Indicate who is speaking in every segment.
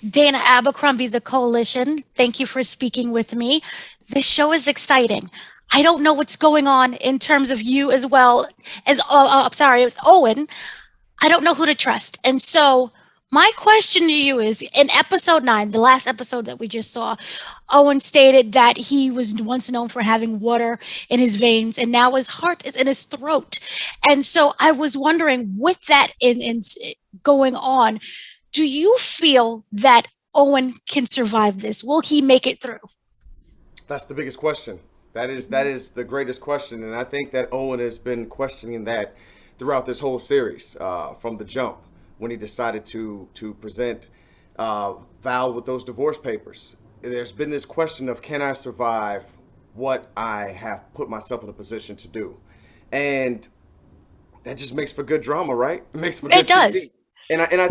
Speaker 1: Dana Abercrombie, the Koalition. Thank you for speaking with me. This show is exciting. I don't know what's going on in terms of you as well as, I'm sorry, as Owen. I don't know who to trust. And so, my question to you is in episode 9, the last episode that we just saw, Owen stated that he was once known for having water in his veins and now his heart is in his throat. And so, I was wondering, with that in going on, do you feel that Owen can survive this? Will he make it through?
Speaker 2: That's the biggest question. That is the greatest question, and I think that Owen has been questioning that throughout this whole series, from the jump when he decided to present Val with those divorce papers. There's been this question of can I survive what I have put myself in a position to do, and that just makes for good drama, right? It makes for
Speaker 1: It
Speaker 2: good TV.
Speaker 1: does.
Speaker 2: And I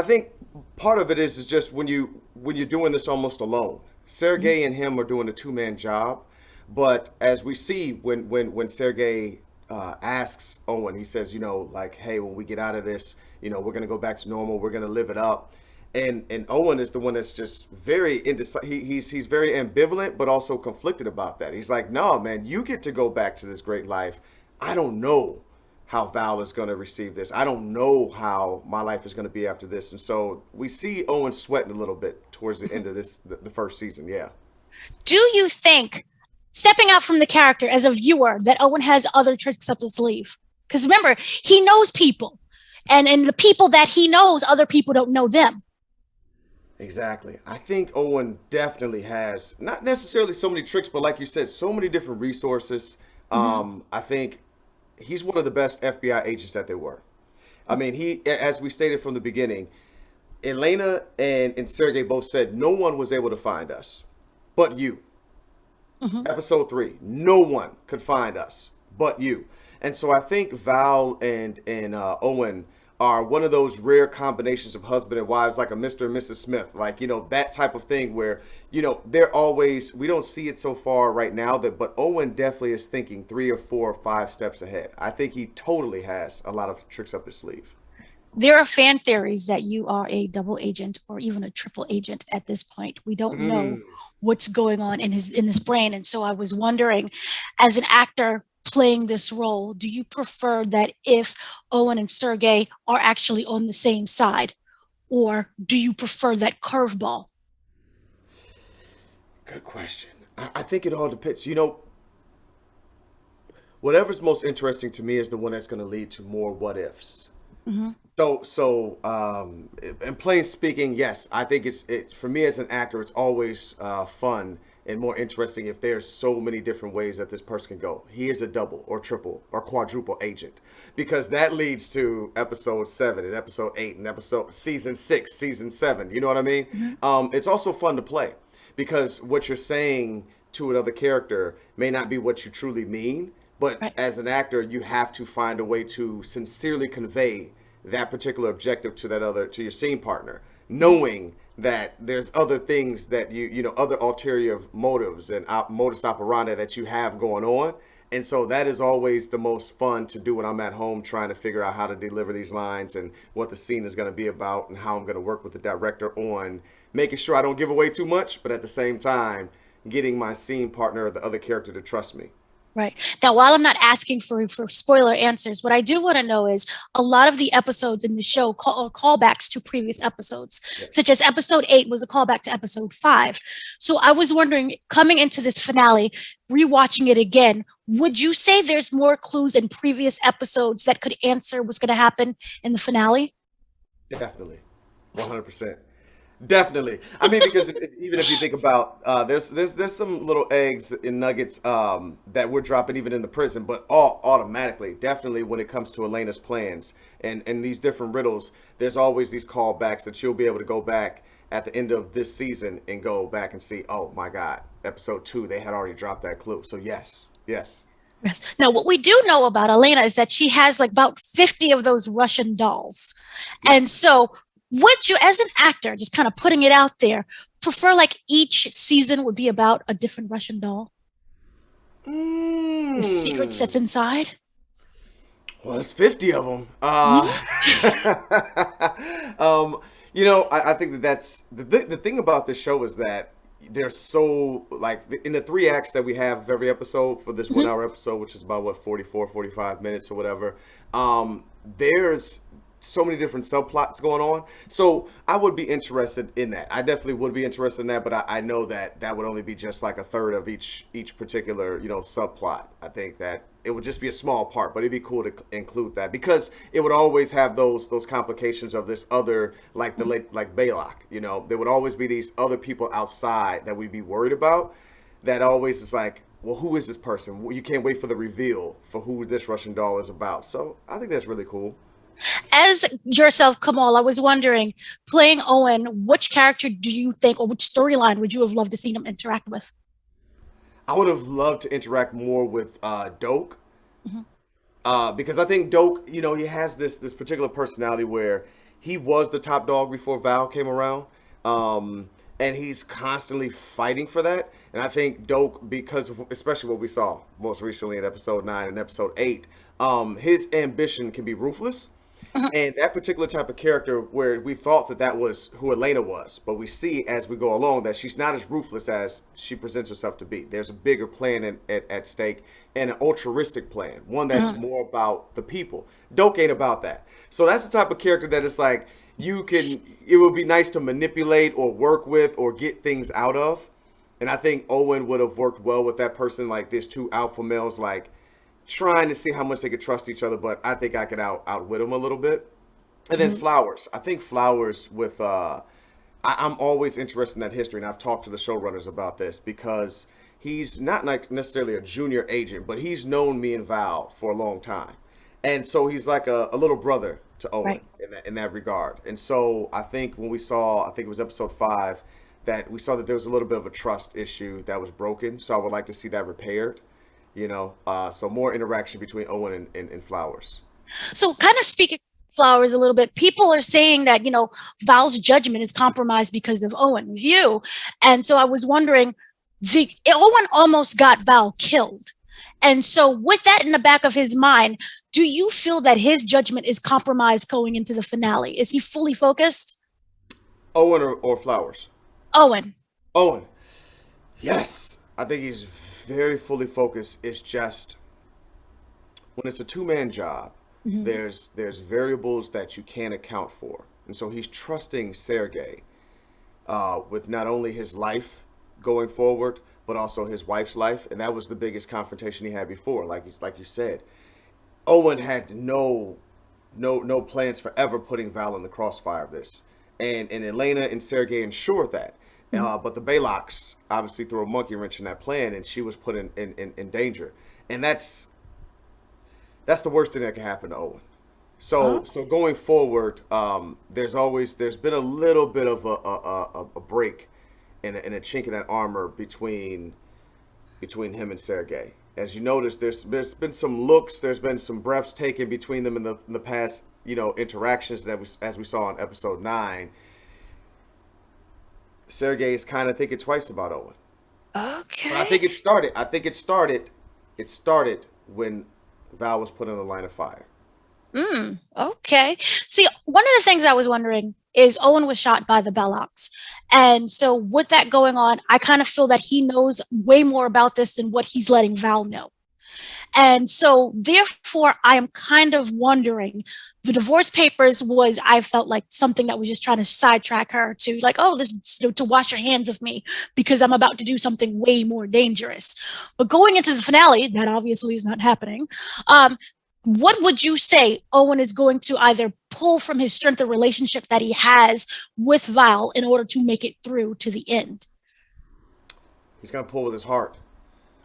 Speaker 2: think part of it is just when you're doing this almost alone. Sergey and him are doing a two-man job, but as we see when Sergey asks Owen, he says, like, hey, when we get out of this, we're gonna go back to normal, we're gonna live it up. And Owen is the one that's just very indecisive. He's very ambivalent, but also conflicted about that. He's like, no, man, you get to go back to this great life. I don't know how Val is going to receive this. I don't know how my life is going to be after this. And so we see Owen sweating a little bit towards the end of the first season. Yeah.
Speaker 1: Do you think, stepping out from the character as a viewer, that Owen has other tricks up his sleeve? Because remember, he knows people, and the people that he knows, other people don't know them.
Speaker 2: Exactly. I think Owen definitely has not necessarily so many tricks, but like you said, so many different resources.
Speaker 1: Mm-hmm.
Speaker 2: I think he's one of the best FBI agents that there were. I mean, as we stated from the beginning, Elena and Sergey both said no one was able to find us but you.
Speaker 1: Mm-hmm.
Speaker 2: Episode 3, no one could find us but you. And so I think Val and Owen are one of those rare combinations of husband and wives, like a Mr. and Mrs. Smith, like that type of thing where they're always, we don't see it so far right now, that but Owen definitely is thinking 3 or 4 or 5 steps ahead. I think he totally has a lot of tricks up his sleeve.
Speaker 1: There are fan theories that you are a double agent or even a triple agent at this point. We don't know
Speaker 2: Mm.
Speaker 1: what's going on in his brain. And so I was wondering, as an actor playing this role, do you prefer that if Owen and Sergey are actually on the same side? Or do you prefer that curveball?
Speaker 2: Good question. I think it all depends. Whatever's most interesting to me is the one that's going to lead to more what ifs.
Speaker 1: Hmm.
Speaker 2: So, in plain speaking, yes, I think it for me as an actor, it's always fun and more interesting if there's so many different ways that this person can go. He is a double or triple or quadruple agent, because that leads to episode 7 and episode 8 and episode season 6, season 7. You know what I mean?
Speaker 1: Hmm.
Speaker 2: It's also fun to play because what you're saying to another character may not be what you truly mean, but
Speaker 1: Right.
Speaker 2: as an actor, you have to find a way to sincerely convey that particular objective to your scene partner, knowing that there's other things that other ulterior motives and modus operandi that you have going on. And so that is always the most fun to do when I'm at home trying to figure out how to deliver these lines and what the scene is going to be about and how I'm going to work with the director on making sure I don't give away too much, but at the same time, getting my scene partner or the other character to trust me.
Speaker 1: Right. Now, while I'm not asking for spoiler answers, what I do want to know is a lot of the episodes in the show are callbacks to previous episodes,
Speaker 2: Yes.
Speaker 1: such as episode 8 was a callback to episode 5. So I was wondering, coming into this finale, rewatching it again, would you say there's more clues in previous episodes that could answer what's going to happen in the finale?
Speaker 2: Definitely. 100%. Definitely. I mean, because even if you think about, there's some little eggs and nuggets that we're dropping even in the prison, but all automatically, definitely when it comes to Elena's plans and these different riddles, there's always these callbacks that you'll be able to go back at the end of this season and go back and see, oh my God, episode 2, they had already dropped that clue. So yes, yes.
Speaker 1: Yes. Now, what we do know about Elena is that she has like about 50 of those Russian dolls. And
Speaker 2: Yes.
Speaker 1: so, would you, as an actor, just kind of putting it out there, prefer like each season would be about a different Russian doll? The secrets
Speaker 2: Mm.
Speaker 1: that's inside?
Speaker 2: Well, it's 50 of them.
Speaker 1: Hmm.
Speaker 2: Um, I think that's the thing about this show is that they're so like in the three acts that we have of every episode for this 1 hour episode, which is about what 44, 45 minutes or whatever. Um, there's so many different subplots going on. So I would be interested in that. I definitely would be interested in that, but I know that that would only be just like a third of each particular, subplot. I think that it would just be a small part, but it'd be cool to include that because it would always have those complications of this other like the late like Baylock. There would always be these other people outside that we'd be worried about. That always is like, well, who is this person? Well, you can't wait for the reveal for who this Russian doll is about. So I think that's really cool.
Speaker 1: As yourself, Kamal, I was wondering, playing Owen, which character do you think, or which storyline would you have loved to see him interact with?
Speaker 2: I would have loved to interact more with Doak,
Speaker 1: Mhm.
Speaker 2: because I think Doak, he has this particular personality where he was the top dog before Val came around, and he's constantly fighting for that. And I think Doak, because of, especially what we saw most recently in episode 9 and episode 8, his ambition can be ruthless.
Speaker 1: Mhm.
Speaker 2: And that particular type of character, where we thought that that was who Elena was, but we see as we go along that she's not as ruthless as she presents herself to be. There's a bigger plan at stake and an altruistic plan, one that's
Speaker 1: Mhm.
Speaker 2: more about the people. Doke ain't about that. So that's the type of character that it's like it would be nice to manipulate or work with or get things out of. And I think Owen would have worked well with that person. Like there's two alpha males, like trying to see how much they could trust each other, but I think I could outwit them a little bit. And then
Speaker 1: Mhm.
Speaker 2: Flowers. I think Flowers with I'm always interested in that history, and I've talked to the showrunners about this because he's not like necessarily a junior agent, but he's known me and Val for a long time, and so he's like a little brother to Owen
Speaker 1: Right.
Speaker 2: in that regard. And so I think when we saw, I think it was episode 5, that we saw that there was a little bit of a trust issue that was broken. So I would like to see that repaired. So more interaction between Owen and Flowers.
Speaker 1: So, kind of speaking Flowers a little bit, people are saying that, Val's judgment is compromised because of Owen's view. And so I was wondering, Owen almost got Val killed. And so, with that in the back of his mind, do you feel that his judgment is compromised going into the finale? Is he fully focused?
Speaker 2: Owen or Flowers?
Speaker 1: Owen.
Speaker 2: Owen. Yes, I think he's very fully focused. It's just when it's a two-man job,
Speaker 1: Mhm.
Speaker 2: there's variables that you can't account for, and so he's trusting Sergey with not only his life going forward, but also his wife's life, and that was the biggest confrontation he had before. Like you said, Owen had no plans for ever putting Val in the crossfire of this, and Elena and Sergey ensured that.
Speaker 1: Mhm.
Speaker 2: But the Baylocks obviously threw a monkey wrench in that plan, and she was put in danger. And that's the worst thing that can happen to Owen. So
Speaker 1: Oh,
Speaker 2: so going forward, there's been a little bit of a break and a chink in that armor between him and Sergey. As you notice, there's been some looks, there's been some breaths taken between them in the past, interactions that as we saw in episode 9. Sergey is kind of thinking twice about Owen. But I
Speaker 1: okay.
Speaker 2: think it started. I think it started when Val was put in the line of fire.
Speaker 1: Okay. See, one of the things I was wondering is Owen was shot by the Bellocks. And so, with that going on, I kind of feel that he knows way more about this than what he's letting Val know. And so, therefore, I am kind of wondering the divorce papers was, I felt like something that was just trying to sidetrack her to, like, oh, this, to wash your hands of me because I'm about to do something way more dangerous. But going into the finale, that obviously is not happening. Um, what would you say Owen is going to either pull from his strength of relationship that he has with Val in order to make it through to the end?
Speaker 2: He's gonna pull with his heart.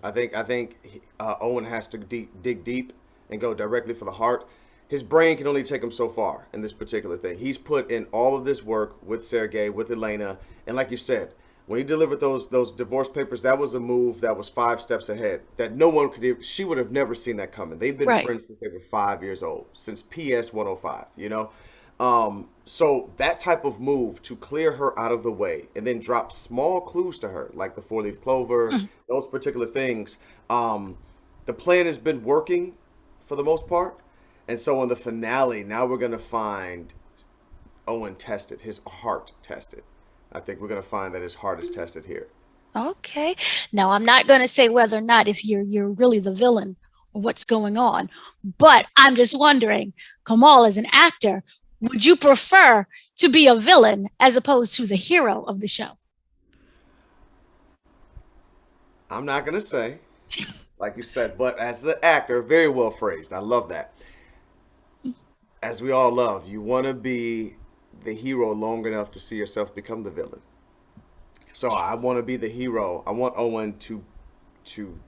Speaker 2: I think Owen has to dig deep and go directly for the heart. His brain can only take him so far in this particular thing. He's put in all of this work with Sergey, with Elena, and like you said, when he delivered those divorce papers, that was a move that was 5 steps ahead. That no one could even, she would have never seen that coming. They've been
Speaker 1: Right.
Speaker 2: friends since they were 5 years old, since PS 105. So that type of move to clear her out of the way and then drop small clues to her, like the four-leaf clover, those particular things. Um, the plan has been working for the most part, and so in the finale, now we're gonna find Owen tested, his heart tested. I think we're going to find that his heart is tested here.
Speaker 1: Okay. Now, I'm not going to say whether or not if you're really the villain or what's going on, but I'm just wondering, Kamal, as an actor, would you prefer to be a villain as opposed to the hero of the show?
Speaker 2: I'm not going to say, like you said, but as the actor, very well phrased. I love that. As we all love, you want to be the hero long enough to see yourself become the villain. So I want to be the hero. I want Owen to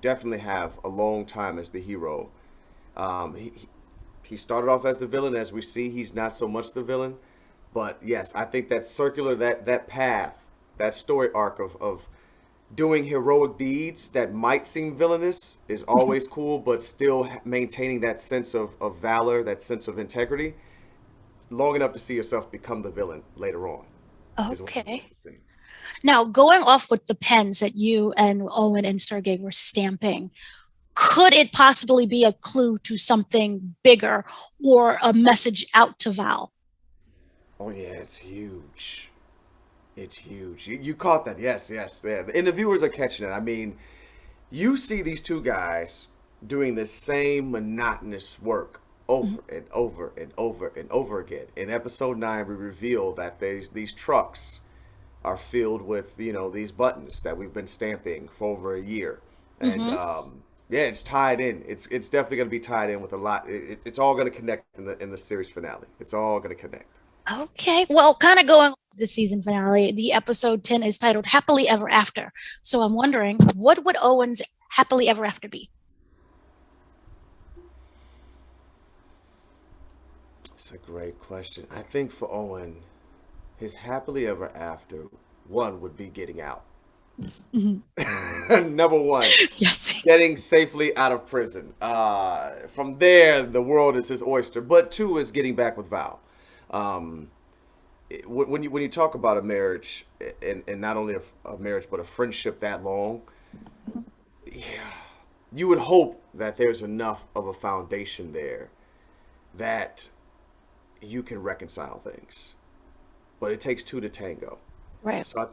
Speaker 2: definitely have a long time as the hero. He started off as the villain. As we see, he's not so much the villain. But yes, I think that circular, that path, that story arc of doing heroic deeds that might seem villainous is always cool, but still maintaining that sense of valor, that sense of integrity, long enough to see yourself become the villain later on is what I want
Speaker 1: Okay.
Speaker 2: to see.
Speaker 1: Now, going off with the pens that you and Owen and Sergey were stamping, could it possibly be a clue to something bigger or a message out to Val?
Speaker 2: Oh yeah, it's huge. It's huge. You caught that. Yes, yes, yeah. And the viewers are catching it. I mean, you see these two guys doing the same monotonous work over and over and over and over again. In episode 9, we reveal that these trucks are filled with, these buttons that we've been stamping for over a year. And
Speaker 1: Mm-hmm.
Speaker 2: yeah, it's tied in. It's definitely going to be tied in with a lot. It's all going to connect in the series finale. It's all going to connect.
Speaker 1: Okay. Well, kind of going on the season finale, the episode 10 is titled Happily Ever After. So I'm wondering, what would Owen's Happily Ever After be?
Speaker 2: It's a great question. I think for Owen, his happily ever after one would be getting out.
Speaker 1: Mhm.
Speaker 2: Number one,
Speaker 1: Yes.
Speaker 2: getting safely out of prison. From there, the world is his oyster. But two is getting back with Val. Um, when you talk about a marriage, and not only a marriage but a friendship that long, yeah, you would hope that there's enough of a foundation there that you can reconcile things. But it takes two to tango.
Speaker 1: Right.
Speaker 2: So I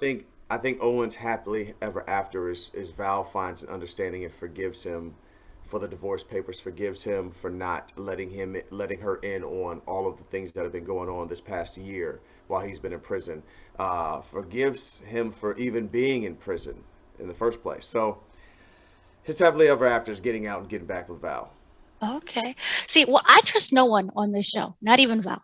Speaker 2: think Owen's happily ever after is Val finds an understanding and forgives him for the divorce papers, forgives him for not letting her in on all of the things that have been going on this past year while he's been in prison. Forgives him for even being in prison in the first place. So his happily ever after is getting out and getting back with Val.
Speaker 1: Okay. See, well, I trust no one on this show, not even Val.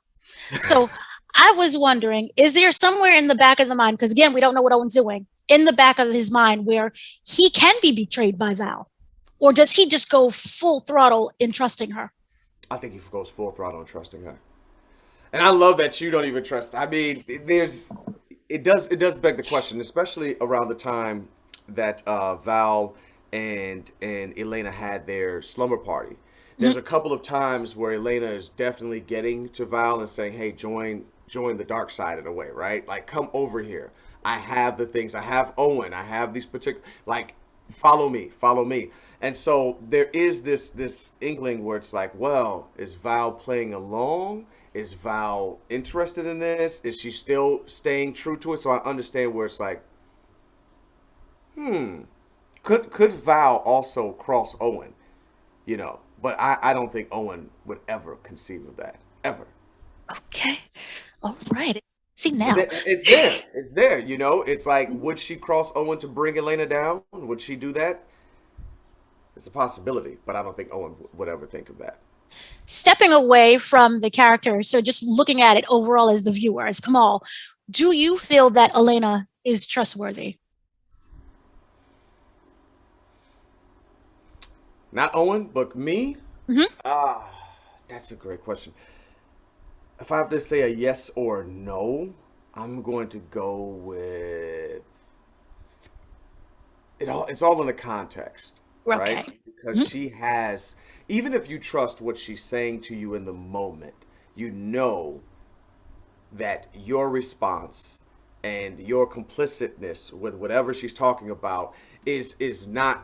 Speaker 1: So I was wondering, is there somewhere in the back of the mind, because again, we don't know what Owen's doing, in the back of his mind where he can be betrayed by Val? Or does he just go full throttle in trusting her?
Speaker 2: I think he goes full throttle on trusting her. And I love that you don't even trust. I mean, it does beg the question, especially around the time that Val and Elena had their slumber party. There's a couple of times where Elena is definitely getting to Val and saying, "Hey, join the dark side in a way, right? Like, come over here. I have the things. I have Owen. I have these particular like, follow me, follow me." And so there is this inkling where it's like, well, is Val playing along? Is Val interested in this? Is she still staying true to it? So I understand where it's like, hmm, could Val also cross Owen? But I don't think Owen would ever conceive of that. Ever.
Speaker 1: Okay. All right. See
Speaker 2: But
Speaker 1: now.
Speaker 2: it's there. It's there, you know? It's like, would she cross Owen to bring Elena down? Would she do that? It's a possibility, but I don't think Owen would ever think of that.
Speaker 1: Stepping away from the character, so just looking at it overall as the viewer, as Kamal, do you feel that Elena is trustworthy?
Speaker 2: Not Owen, but me?
Speaker 1: Mm-hmm.
Speaker 2: Ah, that's a great question. If I have to say a yes or no, I'm going to go with it's all in the context, right?
Speaker 1: Okay.
Speaker 2: Because
Speaker 1: Mhm.
Speaker 2: she has, even if you trust what she's saying to you in the moment, you know that your response and your complicitness with whatever she's talking about is not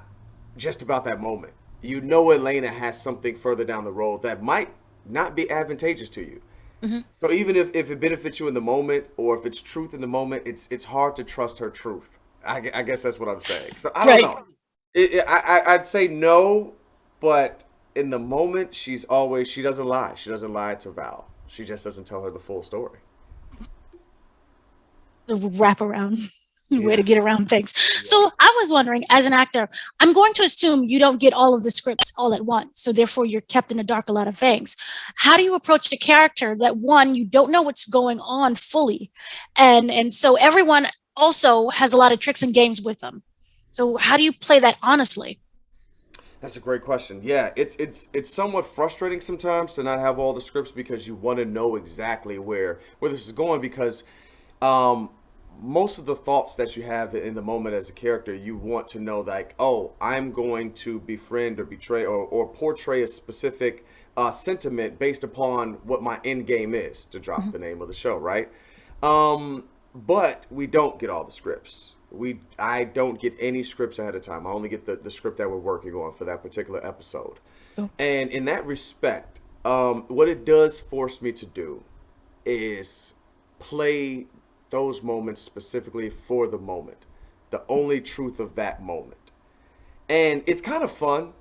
Speaker 2: just about that moment. You know Elena has something further down the road that might not be advantageous to you.
Speaker 1: Hmm.
Speaker 2: So even if it benefits you in the moment, or if it's truth in the moment, it's hard to trust her truth. I guess that's what I'm saying. So I don't
Speaker 1: Right.
Speaker 2: know. I'd say no, but in the moment, she doesn't lie. She doesn't lie to Val. She just doesn't tell her the full story.
Speaker 1: The wraparound way to
Speaker 2: Yeah.
Speaker 1: get around things. So
Speaker 2: Yeah.
Speaker 1: I was wondering, as an actor, I'm going to assume you don't get all of the scripts all at once. So therefore, you're kept in the dark a lot of things. How do you approach a character that one, you don't know what's going on fully, and so everyone also has a lot of tricks and games with them. So how do you play that honestly?
Speaker 2: That's a great question. Yeah, it's somewhat frustrating sometimes to not have all the scripts because you want to know exactly where this is going because um most of the thoughts that you have in the moment as a character, you want to know like, oh, I'm going to befriend or betray or portray a specific sentiment based upon what my end game is, to drop
Speaker 1: Mhm.
Speaker 2: the name of the show, right? But we don't get all the scripts. I don't get any scripts ahead of time. I only get the script that we're working on for that particular episode.
Speaker 1: Oh,
Speaker 2: And in that respect, what it does force me to do is play those moments specifically for the moment, the only truth of that moment. And it's kind of fun.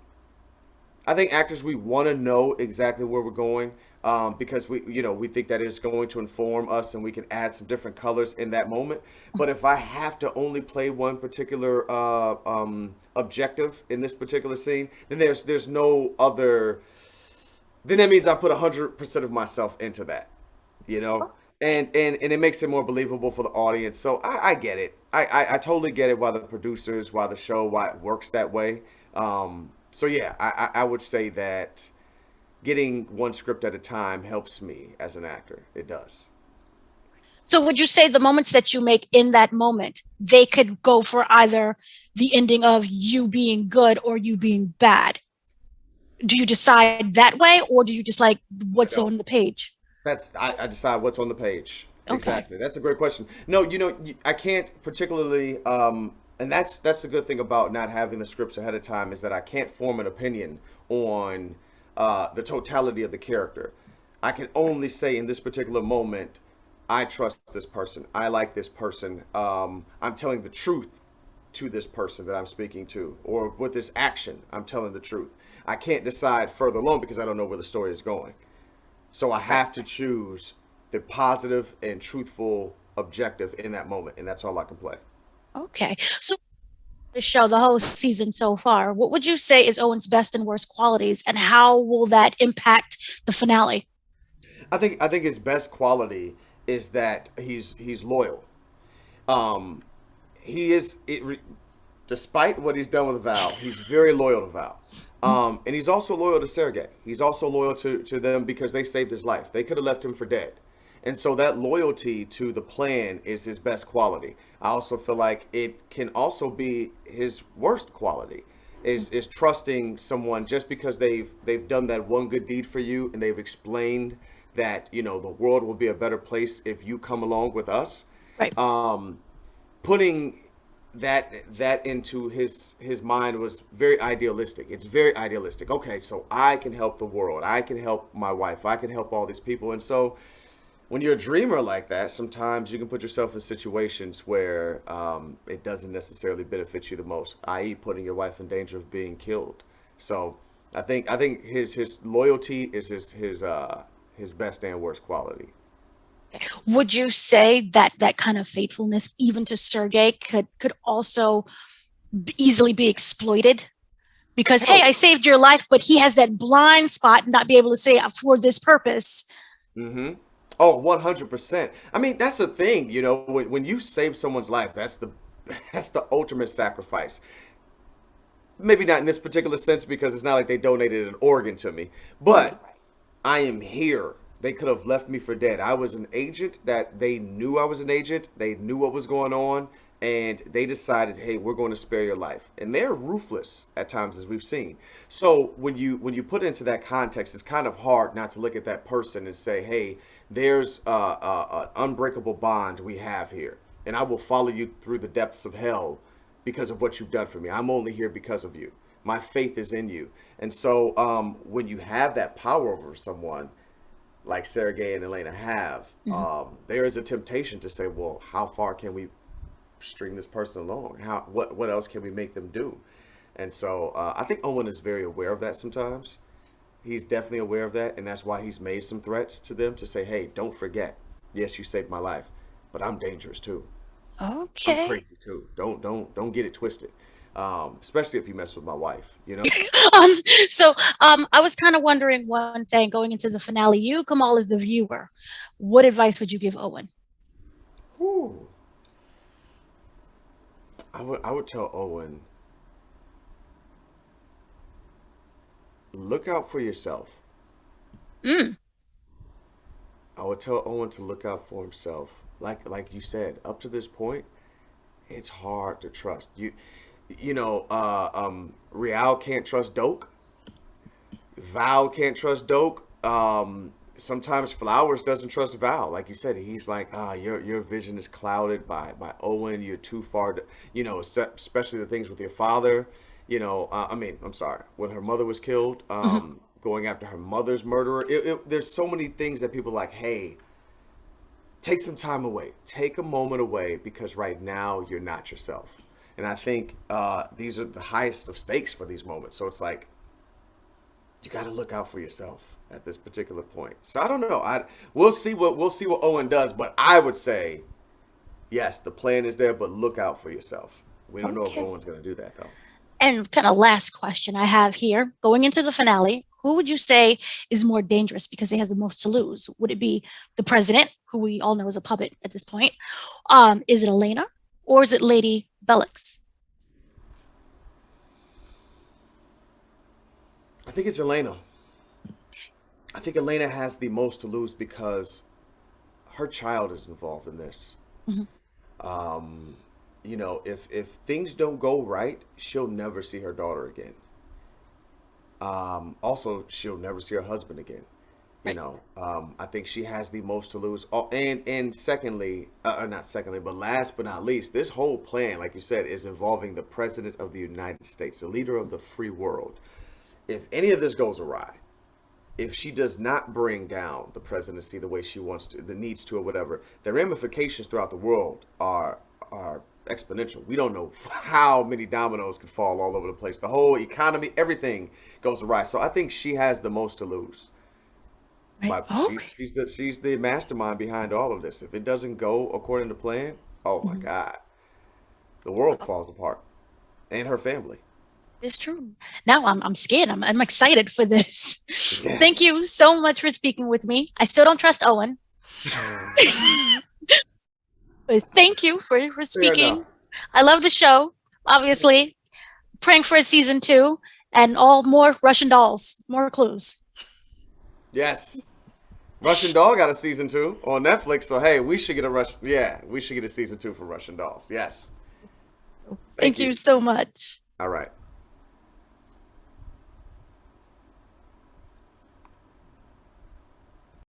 Speaker 2: I think actors, we want to know exactly where we're going, because we think that it's going to inform us and we can add some different colors in that moment. But if I have to only play one particular objective in this particular scene, then there's no other. Then that means I put 100% of myself into that, you know, and it makes it more believable for the audience. So I get it. I totally get it why the producers, why the show, why it works that way. So yeah, I would say that getting one script at a time helps me as an actor. It does.
Speaker 1: so would you say the moments that you make in that moment, they could go for either the ending of you being good or you being bad? Do you decide that way, or do you just like
Speaker 2: I
Speaker 1: what's
Speaker 2: don't.
Speaker 1: on the page?
Speaker 2: I decide what's on the page.
Speaker 1: Okay.
Speaker 2: Exactly. That's a great question. No, I can't particularly, and that's the good thing about not having the scripts ahead of time is that I can't form an opinion on the totality of the character. I can only say in this particular moment, I trust this person. I like this person. I'm telling the truth to this person that I'm speaking to, or with this action, I'm telling the truth. I can't decide further along because I don't know where the story is going. So I
Speaker 1: Right.
Speaker 2: have to choose the positive and truthful objective in that moment, and that's all I can play.
Speaker 1: Okay. So the show, the whole season so far, what would you say is Owen's best and worst qualities, and how will that impact the finale?
Speaker 2: I think his best quality is that he's loyal. Um, he is despite what he's done with Val, he's very loyal to Val. And he's also loyal to Sergey. He's also loyal to them because they saved his life. They could have left him for dead. And so that loyalty to the plan is his best quality. I also feel like it can also be his worst quality is trusting someone just because they've done that one good deed for you and they've explained that, the world will be a better place if you come along with us.
Speaker 1: Right.
Speaker 2: Um, Putting that into his mind was very idealistic. It's very idealistic. Okay, so I can help the world. I can help my wife. I can help all these people. And so when you're a dreamer like that, sometimes you can put yourself in situations where it doesn't necessarily benefit you the most, i.e., putting your wife in danger of being killed. So I think his loyalty is his best and worst quality.
Speaker 1: Would you say that that kind of faithfulness, even to Sergei, could also easily be exploited? Because hey,
Speaker 2: Oh,
Speaker 1: I saved your life, but he has that blind spot, not be able to say for this purpose.
Speaker 2: mm-hmm. Oh, 100%. I mean, that's the thing, when you save someone's life, that's the that's the ultimate sacrifice. Maybe not in this particular sense because it's not like they donated an organ to me,
Speaker 1: Right.
Speaker 2: but I am here. They could have left me for dead. I was an agent that they knew I was an agent. They knew what was going on, and they decided, hey, we're going to spare your life. And they're ruthless at times, as we've seen. So when you put it into that context, it's kind of hard not to look at that person and say, hey, there's an unbreakable bond we have here, and I will follow you through the depths of hell because of what you've done for me. I'm only here because of you. My faith is in you. And so when you have that power over someone, like Sergey and Elena have,
Speaker 1: Mhm.
Speaker 2: there is a temptation to say, well, how far can we string this person along? What else can we make them do? And so I think Owen is very aware of that sometimes. He's definitely aware of that, and that's why he's made some threats to them to say, hey, don't forget, yes, you saved my life, but I'm dangerous too. I'm
Speaker 1: Okay.
Speaker 2: crazy too. Don't get it twisted. Especially if you mess with my wife, you know?
Speaker 1: Um, so I was kind of wondering one thing going into the finale. You, Kamal, as the viewer, what advice would you give Owen?
Speaker 2: Whew. I would tell Owen, look out for yourself.
Speaker 1: Mm,
Speaker 2: I would tell Owen to look out for himself. Like you said, up to this point, it's hard to trust. Real can't trust Doke. Val can't trust Doke. Sometimes Flowers doesn't trust Val. Like you said, he's like, your vision is clouded by Owen. You're too far to, especially the things with your father. I'm sorry, when her mother was killed,
Speaker 1: mhm.
Speaker 2: going after her mother's murderer. There's so many things that people are like, hey, take some time away, take a moment away because right now you're not yourself. And I think these are the highest of stakes for these moments. So it's like you got to look out for yourself at this particular point. So I don't know. We'll see what Owen does, but I would say yes, the plan is there, but look out for yourself. We don't know if
Speaker 1: Okay.
Speaker 2: Owen's going to do that though.
Speaker 1: And kind of last question I have here going into the finale, who would you say is more dangerous because they have the most to lose? Would it be the president, who we all know is a puppet at this point? Is it Elena or is it Lady Bellix?
Speaker 2: I think it's Elena. I think Elena has the most to lose because her child is involved in this.
Speaker 1: Mhm.
Speaker 2: Um, if things don't go right, she'll never see her daughter again. Also, she'll never see her husband again.
Speaker 1: Right.
Speaker 2: I think she has the most to lose. Oh, and secondly, or not secondly, but last but not least, this whole plan, like you said, is involving the president of the United States, the leader of the free world. If any of this goes awry, if she does not bring down the presidency the way she wants to, the needs to, or whatever, the ramifications throughout the world are exponential. We don't know how many dominoes could fall all over the place. The whole economy, everything goes awry. So I think she has the most to lose.
Speaker 1: Right.
Speaker 2: But she's
Speaker 1: Okay.
Speaker 2: she's the she's the mastermind behind all of this. If it doesn't go according to plan, oh my
Speaker 1: Mhm.
Speaker 2: God, the world falls apart, and her family.
Speaker 1: It's true. Now I'm scared. I'm excited for this.
Speaker 2: Yeah.
Speaker 1: Thank you so much for speaking with me. I still don't trust Owen, but thank you for
Speaker 2: Fair enough.
Speaker 1: speaking. I love the show. Obviously, praying for a season two and all more Russian dolls, more clues.
Speaker 2: Yes. Russian Doll got a season two on Netflix, so hey, we should get a Russian. Yeah, we should get a season two for Russian Dolls. Yes. Thank
Speaker 1: Thank you
Speaker 2: you.
Speaker 1: so much.
Speaker 2: All right.